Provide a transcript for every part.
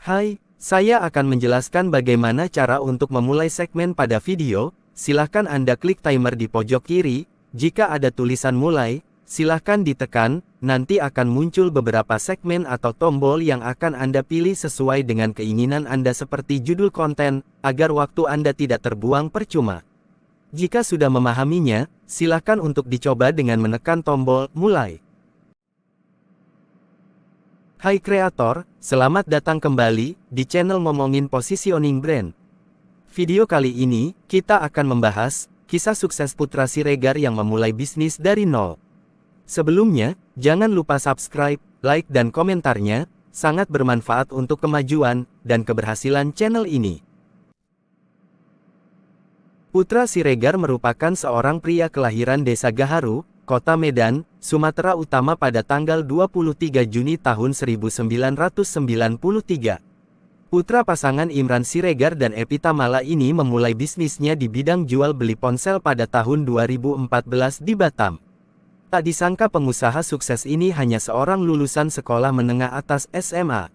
Hai, saya akan menjelaskan bagaimana cara untuk memulai segmen pada video. Silahkan Anda klik timer di pojok kiri. Jika ada tulisan mulai, silahkan ditekan, nanti akan muncul beberapa segmen atau tombol yang akan Anda pilih sesuai dengan keinginan Anda seperti judul konten, agar waktu Anda tidak terbuang percuma. Jika sudah memahaminya, silahkan untuk dicoba dengan menekan tombol mulai. Hai kreator, selamat datang kembali di channel Ngomongin Positioning Brand. Video kali ini, kita akan membahas kisah sukses Putra Siregar yang memulai bisnis dari nol. Sebelumnya, jangan lupa subscribe, like dan komentarnya, sangat bermanfaat untuk kemajuan dan keberhasilan channel ini. Putra Siregar merupakan seorang pria kelahiran Desa Gaharu, Kota Medan, Sumatera Utama pada tanggal 23 Juni tahun 1993. Putra pasangan Imran Siregar dan Epita Mala ini memulai bisnisnya di bidang jual beli ponsel pada tahun 2014 di Batam. Tak disangka pengusaha sukses ini hanya seorang lulusan sekolah menengah atas SMA.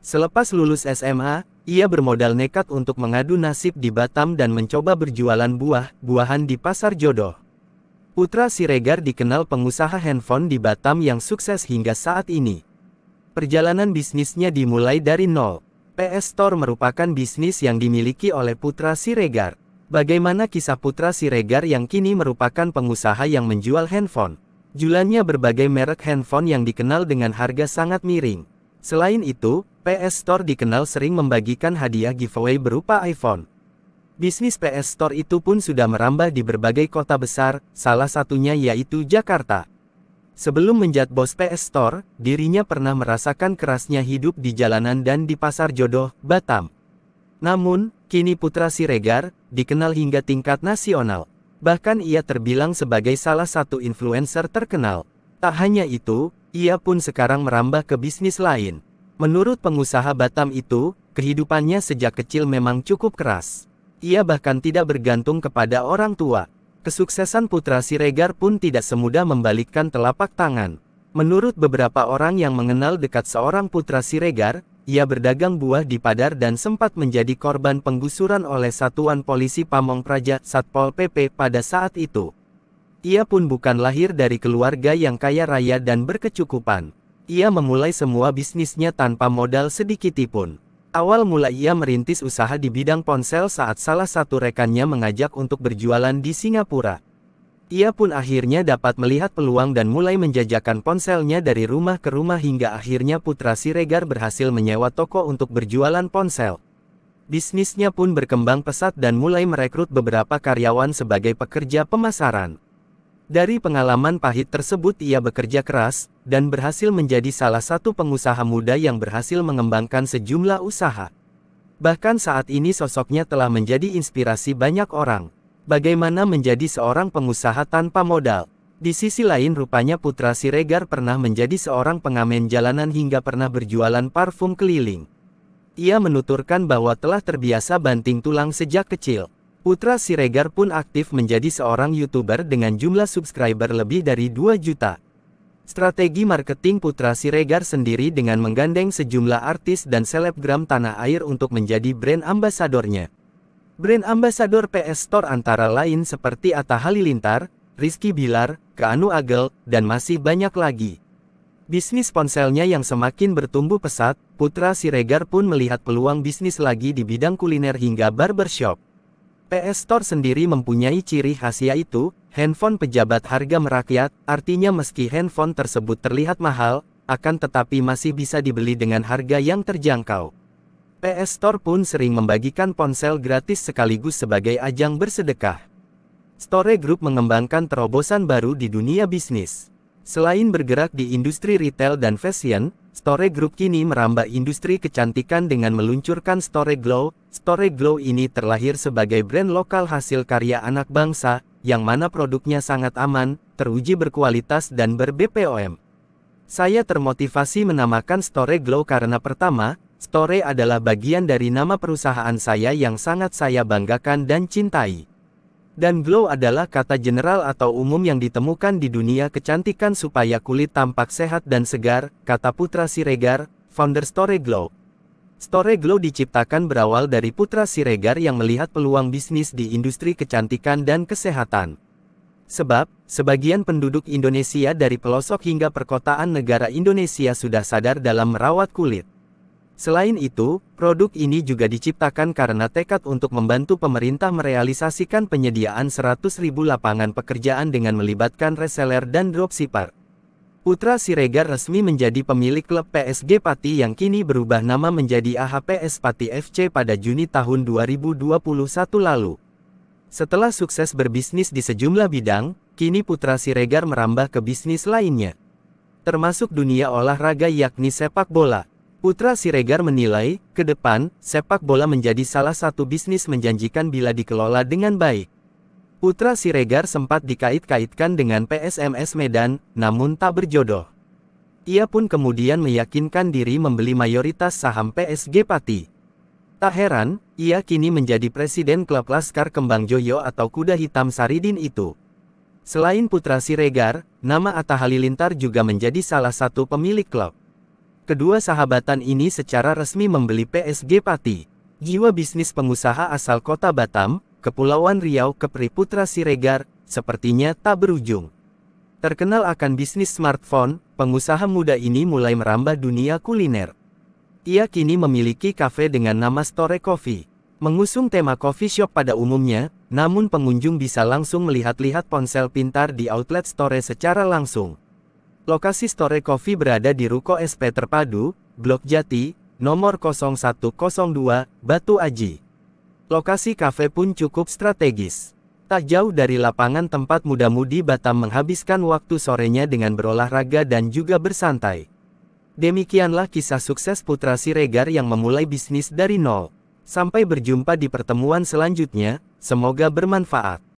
Selepas lulus SMA, ia bermodal nekat untuk mengadu nasib di Batam dan mencoba berjualan buah-buahan di Pasar Jodoh. Putra Siregar dikenal pengusaha handphone di Batam yang sukses hingga saat ini. Perjalanan bisnisnya dimulai dari nol. PS Store merupakan bisnis yang dimiliki oleh Putra Siregar. Bagaimana kisah Putra Siregar yang kini merupakan pengusaha yang menjual handphone? Jualannya berbagai merek handphone yang dikenal dengan harga sangat miring. Selain itu, PS Store dikenal sering membagikan hadiah giveaway berupa iPhone. Bisnis PS Store itu pun sudah merambah di berbagai kota besar, salah satunya yaitu Jakarta. Sebelum menjadi bos PS Store, dirinya pernah merasakan kerasnya hidup di jalanan dan di Pasar Jodoh, Batam. Namun, kini Putra Siregar dikenal hingga tingkat nasional. Bahkan ia terbilang sebagai salah satu influencer terkenal. Tak hanya itu, ia pun sekarang merambah ke bisnis lain. Menurut pengusaha Batam itu, kehidupannya sejak kecil memang cukup keras. Ia bahkan tidak bergantung kepada orang tua. Kesuksesan Putra Siregar pun tidak semudah membalikkan telapak tangan. Menurut beberapa orang yang mengenal dekat seorang Putra Siregar, ia berdagang buah di Padar dan sempat menjadi korban penggusuran oleh Satuan Polisi Pamong Praja Satpol PP pada saat itu. Ia pun bukan lahir dari keluarga yang kaya raya dan berkecukupan. Ia memulai semua bisnisnya tanpa modal sedikitpun. Awal mula ia merintis usaha di bidang ponsel saat salah satu rekannya mengajak untuk berjualan di Singapura. Ia pun akhirnya dapat melihat peluang dan mulai menjajakan ponselnya dari rumah ke rumah hingga akhirnya Putra Siregar berhasil menyewa toko untuk berjualan ponsel. Bisnisnya pun berkembang pesat dan mulai merekrut beberapa karyawan sebagai pekerja pemasaran. Dari pengalaman pahit tersebut ia bekerja keras, dan berhasil menjadi salah satu pengusaha muda yang berhasil mengembangkan sejumlah usaha. Bahkan saat ini sosoknya telah menjadi inspirasi banyak orang. Bagaimana menjadi seorang pengusaha tanpa modal? Di sisi lain rupanya Putra Siregar pernah menjadi seorang pengamen jalanan hingga pernah berjualan parfum keliling. Ia menuturkan bahwa telah terbiasa banting tulang sejak kecil. Putra Siregar pun aktif menjadi seorang YouTuber dengan jumlah subscriber lebih dari 2 juta. Strategi marketing Putra Siregar sendiri dengan menggandeng sejumlah artis dan selebgram tanah air untuk menjadi brand ambasadornya. Brand ambasador PS Store antara lain seperti Atta Halilintar, Rizky Bilar, Keanu Agel, dan masih banyak lagi. Bisnis ponselnya yang semakin bertumbuh pesat, Putra Siregar pun melihat peluang bisnis lagi di bidang kuliner hingga barbershop. PS Store sendiri mempunyai ciri khas yaitu, handphone pejabat harga merakyat, artinya meski handphone tersebut terlihat mahal, akan tetapi masih bisa dibeli dengan harga yang terjangkau. PS Store pun sering membagikan ponsel gratis sekaligus sebagai ajang bersedekah. Store Group mengembangkan terobosan baru di dunia bisnis. Selain bergerak di industri retail dan fashion, Store Group kini merambah industri kecantikan dengan meluncurkan Store Glow. Store Glow ini terlahir sebagai brand lokal hasil karya anak bangsa, yang mana produknya sangat aman, teruji berkualitas dan ber-BPOM. Saya termotivasi menamakan Store Glow karena pertama, Store adalah bagian dari nama perusahaan saya yang sangat saya banggakan dan cintai. Dan glow adalah kata general atau umum yang ditemukan di dunia kecantikan supaya kulit tampak sehat dan segar, kata Putra Siregar, founder Store Glow. Store Glow diciptakan berawal dari Putra Siregar yang melihat peluang bisnis di industri kecantikan dan kesehatan. Sebab, sebagian penduduk Indonesia dari pelosok hingga perkotaan negara Indonesia sudah sadar dalam merawat kulit. Selain itu, produk ini juga diciptakan karena tekad untuk membantu pemerintah merealisasikan penyediaan 100.000 lapangan pekerjaan dengan melibatkan reseller dan dropshipper. Putra Siregar resmi menjadi pemilik klub PSG Pati yang kini berubah nama menjadi AHPS Pati FC pada Juni tahun 2021 lalu. Setelah sukses berbisnis di sejumlah bidang, kini Putra Siregar merambah ke bisnis lainnya, termasuk dunia olahraga yakni sepak bola. Putra Siregar menilai, ke depan, sepak bola menjadi salah satu bisnis menjanjikan bila dikelola dengan baik. Putra Siregar sempat dikait-kaitkan dengan PSMS Medan, namun tak berjodoh. Ia pun kemudian meyakinkan diri membeli mayoritas saham PSG Pati. Tak heran, ia kini menjadi presiden klub Laskar Kembang Joyo atau Kuda Hitam Saridin itu. Selain Putra Siregar, nama Atta Halilintar juga menjadi salah satu pemilik klub. Kedua sahabatan ini secara resmi membeli PSG Pati. Jiwa bisnis pengusaha asal kota Batam, Kepulauan Riau Kepri Putra Siregar, sepertinya tak berujung. Terkenal akan bisnis smartphone, pengusaha muda ini mulai merambah dunia kuliner. Ia kini memiliki kafe dengan nama Store Coffee. Mengusung tema coffee shop pada umumnya, namun pengunjung bisa langsung melihat-lihat ponsel pintar di outlet store secara langsung. Lokasi Store Coffee berada di Ruko SP Terpadu, Blok Jati, nomor 0102, Batu Aji. Lokasi kafe pun cukup strategis. Tak jauh dari lapangan tempat muda-mudi Batam menghabiskan waktu sorenya dengan berolahraga dan juga bersantai. Demikianlah kisah sukses Putra Siregar yang memulai bisnis dari nol. Sampai berjumpa di pertemuan selanjutnya, semoga bermanfaat.